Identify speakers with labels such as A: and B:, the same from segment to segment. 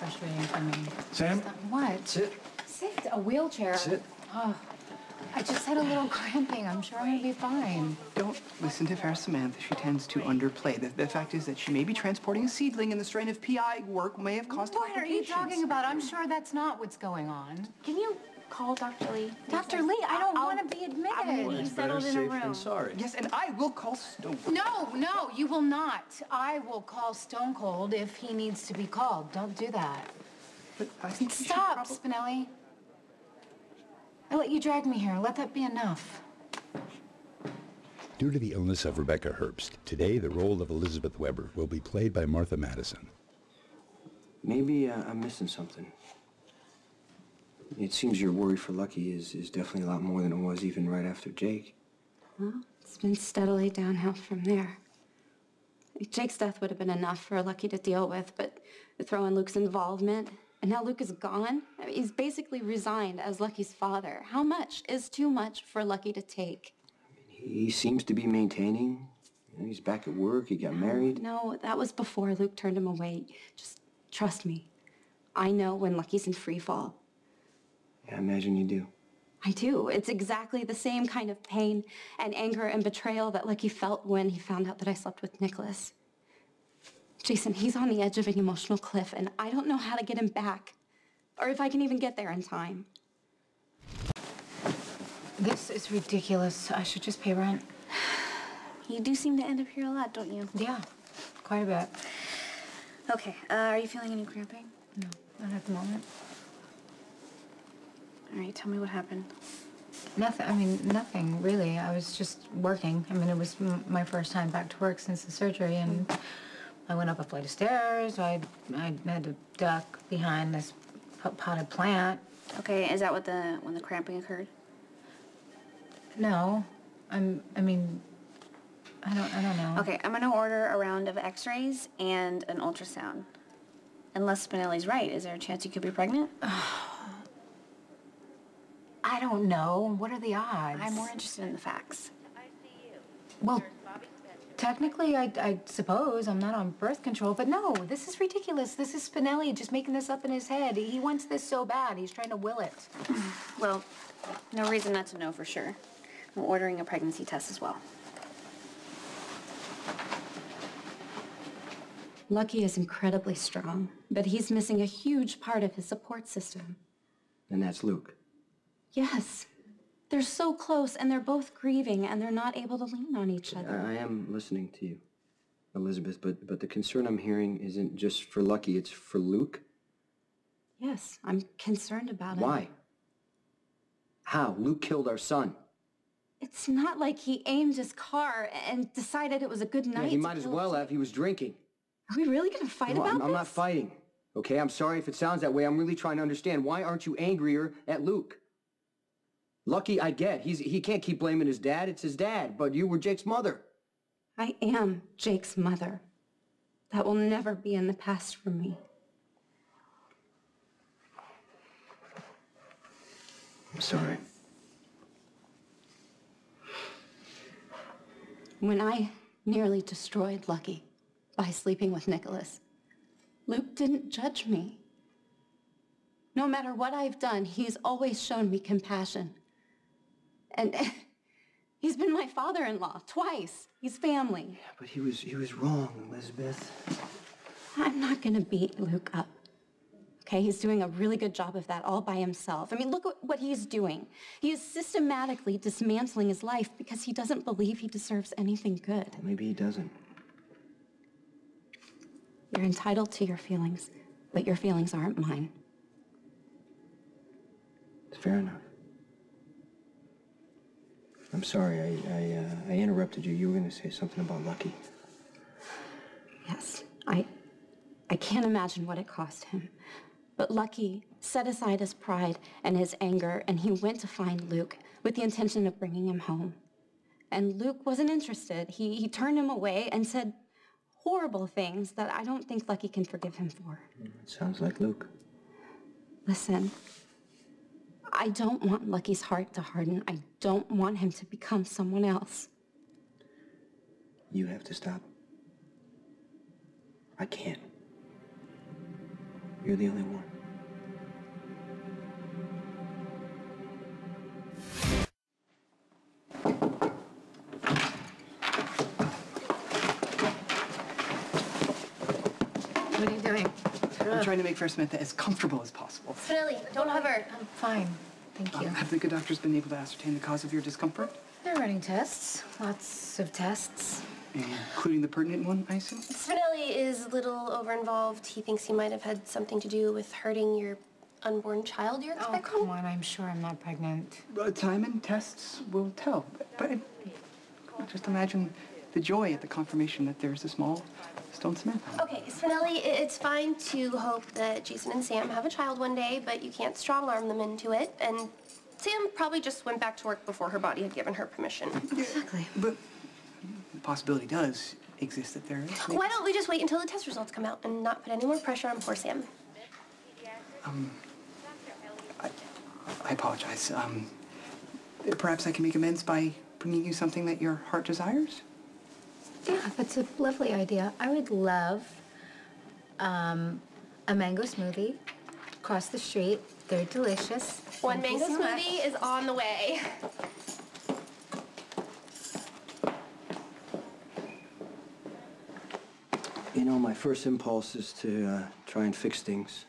A: frustrating for me.
B: Sam?
A: What?
B: Sit.
A: Sit. A wheelchair.
B: Sit.
A: Oh, I just had a little cramping. I'm sure I'm gonna be fine.
C: Don't listen to Fair Samantha. She tends to underplay. The fact is that she may be transporting a seedling, and the strain of PI work may have caused
A: What are you
C: complications.
A: talking about? I'm sure that's not what's going on.
D: Can you call Dr. Lee?
A: Dr. Lee, I don't want to be admitted.
D: He's settled in a
B: Safe than
D: room.
B: sorry.
C: Yes, and I will call Stone.
A: No, you will not. I will call Stone Cold if he needs to be called. Don't do that.
C: But I think you should
A: Stop,
C: probably...
A: Spinelli. I let you drag me here. Let that be enough.
E: Due to the illness of Rebecca Herbst, today the role of Elizabeth Weber will be played by Martha Madison.
F: Maybe I'm missing something. It seems your worry for Lucky is definitely a lot more than it was even right after Jake.
G: Well, it's been steadily downhill from there. Jake's death would have been enough for Lucky to deal with, but throw in Luke's involvement, and now Luke is gone. I mean, he's basically resigned as Lucky's father. How much is too much for Lucky to take?
F: He seems to be maintaining. You know, he's back at work. He got married.
G: No, that was before Luke turned him away. Just trust me. I know when Lucky's in free fall.
F: Yeah, I imagine you do.
G: I do. It's exactly the same kind of pain and anger and betrayal that Lucky felt when he found out that I slept with Nicholas. Jason, he's on the edge of an emotional cliff, and I don't know how to get him back, or if I can even get there in time.
A: This is ridiculous. I should just pay rent.
D: You do seem to end up here a lot, don't you?
A: Yeah, quite a bit.
D: Okay, are you feeling any cramping?
A: No, not at the moment.
D: All right, tell me what happened.
A: Nothing, really. I was just working. I mean, it was my first time back to work since the surgery, and I went up a flight of stairs. I had to duck behind this potted plant.
D: Okay, is that when the cramping occurred?
A: No, I don't know.
D: Okay, I'm gonna order a round of x-rays and an ultrasound. Unless Spinelli's right, is there a chance you could be pregnant?
A: I don't know. What are the odds?
D: I'm more interested in the facts.
A: Well, technically, I suppose I'm not on birth control, but no, this is ridiculous. This is Spinelli just making this up in his head. He wants this so bad. He's trying to will it.
D: Well, no reason not to know for sure. I'm ordering a pregnancy test as well.
G: Lucky is incredibly strong, but he's missing a huge part of his support system.
F: And that's Luke.
G: Yes. They're so close, and they're both grieving, and they're not able to lean on each other.
F: I am listening to you, Elizabeth, but the concern I'm hearing isn't just for Lucky, it's for Luke.
G: Yes, I'm concerned about it.
F: Why? How? Luke killed our son.
G: It's not like he aimed his car and decided it was a good night.
F: Yeah, he might as well have. He was drinking.
G: Are we really going to fight about this?
F: I'm not fighting, okay? I'm sorry if it sounds that way. I'm really trying to understand. Why aren't you angrier at Luke? Lucky, I get. He can't keep blaming his dad. It's his dad. But you were Jake's mother.
G: I am Jake's mother. That will never be in the past for me.
F: I'm sorry.
G: When I nearly destroyed Lucky by sleeping with Nicholas, Luke didn't judge me. No matter what I've done, he's always shown me compassion. And he's been my father-in-law twice. He's family.
F: Yeah, but he was wrong, Elizabeth.
G: I'm not gonna beat Luke up. Okay, he's doing a really good job of that all by himself. I mean, look at what he's doing. He is systematically dismantling his life because he doesn't believe he deserves anything good.
F: Well, maybe he doesn't.
G: You're entitled to your feelings, but your feelings aren't mine.
F: It's fair enough. I'm sorry, I interrupted you. You were going to say something about Lucky.
G: Yes, I can't imagine what it cost him. But Lucky set aside his pride and his anger, and he went to find Luke with the intention of bringing him home. And Luke wasn't interested. He turned him away and said horrible things that I don't think Lucky can forgive him for.
F: It sounds like Luke.
G: Listen, I don't want Lucky's heart to harden. I don't want him to become someone else.
F: You have to stop. I can't. You're the only one.
A: What are you doing?
C: I'm trying to make Fair Samantha as comfortable as possible.
D: Spinelli, don't hover.
A: I'm fine. Thank you.
C: Have the good doctors been able to ascertain the cause of your discomfort?
A: They're running tests. Lots of tests.
C: Including the pertinent one, I assume?
B: Spinelli is a little over-involved. He thinks he might have had something to do with hurting your unborn child you're expecting.
A: Oh, come on. I'm sure I'm not pregnant.
C: Time and tests will tell. But just imagine the joy at the confirmation that there's a small stone Samantha.
B: Okay, Spinelli, it's fine to hope that Jason and Sam have a child one day, but you can't strong-arm them into it. And Sam probably just went back to work before her body had given her permission.
A: Exactly.
C: But the possibility does exist that there is.
B: Why don't we just wait until the test results come out and not put any more pressure on poor Sam?
C: I apologize. Perhaps I can make amends by bringing you something that your heart desires?
A: Yeah, that's a lovely idea. I would love a mango smoothie across the street. They're delicious.
B: One
A: Thank you
B: mango
A: so much.
B: smoothie is on the way.
F: You know, my first impulse is to try and fix things.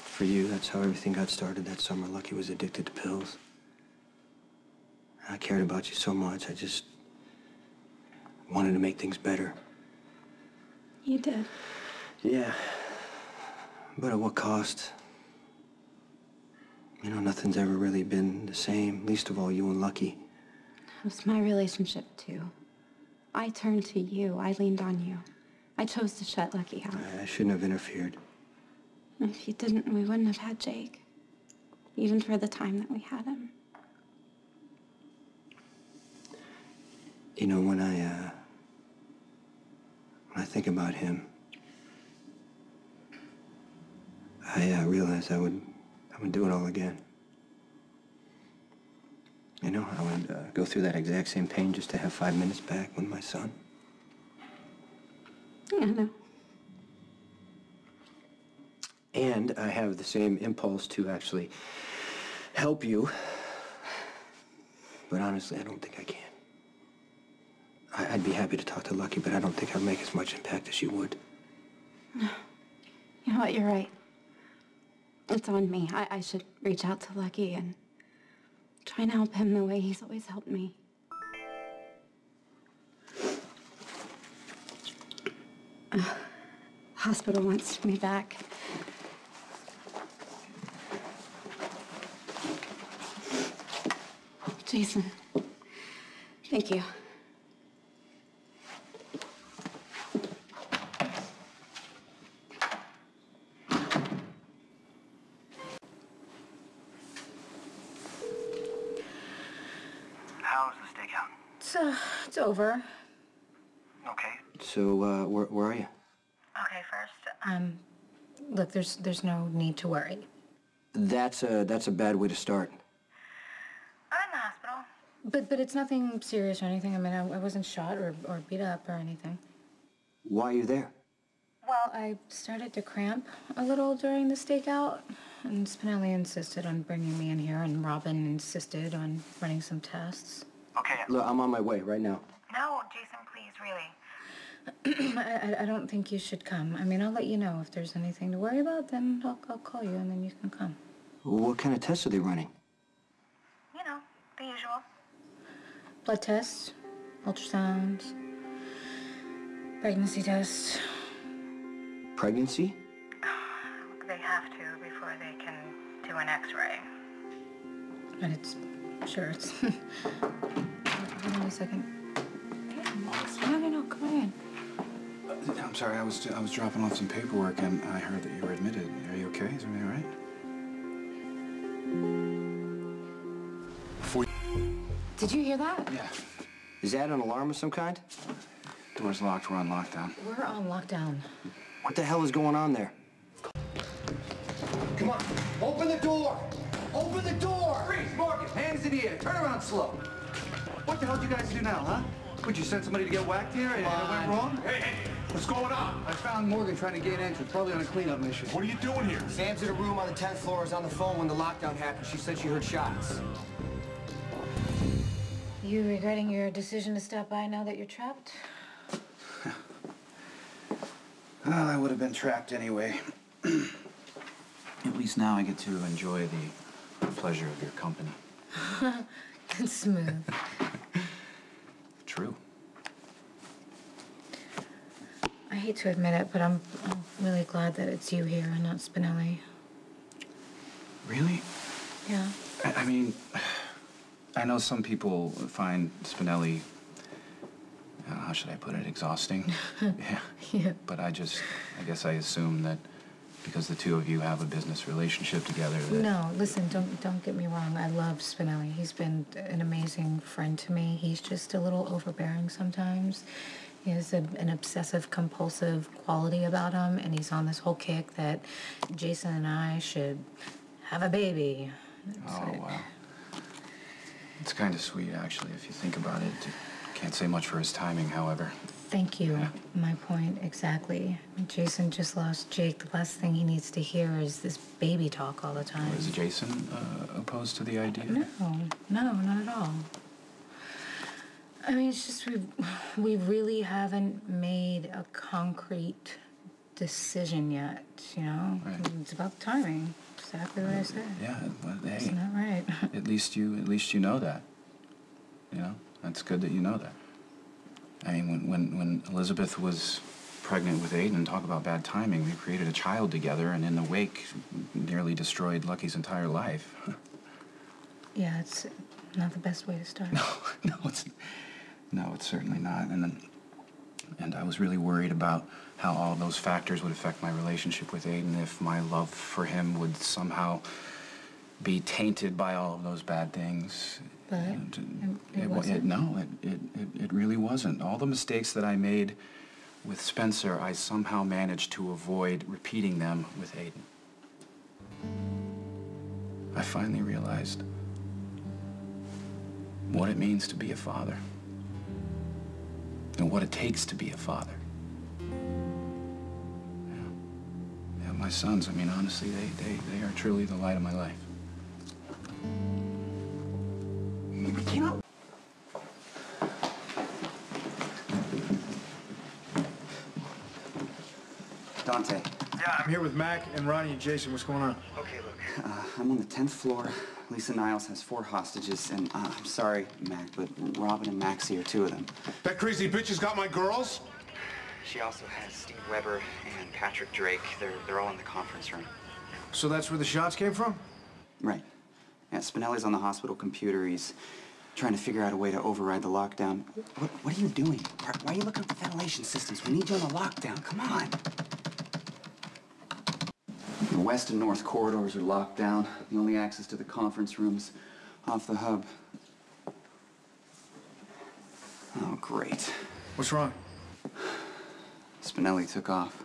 F: For you, that's how everything got started that summer. Lucky was addicted to pills. I cared about you so much, I just wanted to make things better.
G: You did.
F: Yeah, but at what cost? You know, nothing's ever really been the same, least of all you and Lucky.
G: It was my relationship, too. I turned to you. I leaned on you. I chose to shut Lucky out.
F: I shouldn't have interfered.
G: If you didn't, we wouldn't have had Jake. Even for the time that we had him.
F: You know, when I think about him, I realize I would do it all again. You know, I would go through that exact same pain just to have 5 minutes back with my son.
G: I know.
F: And I have the same impulse to actually help you. But honestly, I don't think I can. I'd be happy to talk to Lucky, but I don't think I'd make as much impact as you would.
G: You know what? You're right. It's on me. I should reach out to Lucky and try and help him the way he's always helped me. Hospital wants me back. Jason, thank you.
C: How's the stakeout?
A: It's over.
C: Okay.
F: So, where are you?
A: Okay, first, look, there's no need to worry.
F: That's a bad way to start.
A: I'm in the hospital. But it's nothing serious or anything. I mean, I wasn't shot or beat up or anything.
F: Why are you there?
A: Well, I started to cramp a little during the stakeout, and Spinelli insisted on bringing me in here, and Robin insisted on running some tests.
C: Okay.
F: Look, I'm on my way right now.
A: No, Jason, please, really. I don't think you should come. I mean, I'll let you know if there's anything to worry about, then I'll call you, and then you can come.
F: What kind of tests are they running?
A: You know, the usual. Blood tests, ultrasounds, pregnancy tests.
F: Pregnancy?
A: They have to before they can do an x-ray. But it's... Hold on a second. No, come on in.
H: I'm sorry, I was dropping off some paperwork and I heard that you were admitted. Are you okay? Is everything all right?
A: Did you hear that?
H: Yeah.
F: Is that an alarm of some kind?
H: Door's locked. We're on lockdown.
A: We're on lockdown.
F: What the hell is going on there?
I: Come on, open the door! Open the door!
C: Freeze, Morgan, hands in the air. Turn around slow. What the hell do you guys do now, huh?
I: Would you send somebody to get whacked here? Anything went wrong?
J: Hey, what's going on?
C: I found Morgan trying to gain entrance, probably on a cleanup mission.
J: What are you doing here?
F: Sam's in a room on the 10th floor. Was on the phone when the lockdown happened. She said she heard shots.
A: You regretting your decision to stop by now that you're trapped?
H: Well, I would have been trapped anyway. At least now I get to enjoy the pleasure of your company.
A: It's smooth.
H: True.
A: I hate to admit it, but I'm really glad that it's you here and not Spinelli.
H: Really?
A: Yeah.
H: I mean, I know some people find Spinelli, how should I put it, exhausting. Yeah.
A: Yeah.
H: But I guess I assume that because the two of you have a business relationship together that...
A: No, listen, don't get me wrong. I love Spinelli. He's been an amazing friend to me. He's just a little overbearing sometimes. He has an obsessive-compulsive quality about him, and he's on this whole kick that Jason and I should have a baby.
H: Wow. It's kind of sweet, actually, if you think about it. Can't say much for his timing, however.
A: Thank you.
H: Yeah.
A: My point, exactly. Jason just lost Jake. The last thing he needs to hear is this baby talk all the time.
H: Is Jason opposed to the idea?
A: No, not at all. I mean, it's just we really haven't made a concrete decision yet, you know?
H: Right.
A: It's about the timing. Exactly what I said.
H: Yeah, well, hey.
A: Isn't that right?
H: At least you know that. You know? That's good that you know that. I mean, when Elizabeth was pregnant with Aiden, talk about bad timing, we created a child together, and in the wake, nearly destroyed Lucky's entire life.
A: Yeah, it's not the best way to start.
H: No, it's certainly not. And I was really worried about how all those factors would affect my relationship with Aiden, if my love for him would somehow be tainted by all of those bad things.
A: But it wasn't?
H: No, it really wasn't. All the mistakes that I made with Spencer, I somehow managed to avoid repeating them with Aiden. I finally realized what it means to be a father and what it takes to be a father. Yeah, my sons, I mean, honestly, they are truly the light of my life. Dante.
I: Yeah, I'm here with Mac and Ronnie and Jason. What's going on?
H: Okay, look. I'm on the 10th floor. Lisa Niles has 4 hostages, and I'm sorry, Mac, but Robin and Maxie are 2 of them.
J: That crazy bitch has got my girls?
H: She also has Steve Weber and Patrick Drake. They're all in the conference room.
I: So that's where the shots came from?
H: Right. Yeah, Spinelli's on the hospital computer. He's trying to figure out a way to override the lockdown. What are you doing? Why are you looking at the ventilation systems? We need you on the lockdown. Come on. The west and north corridors are locked down. The only access to the conference room's off the hub. Oh, great.
I: What's wrong?
H: Spinelli took off.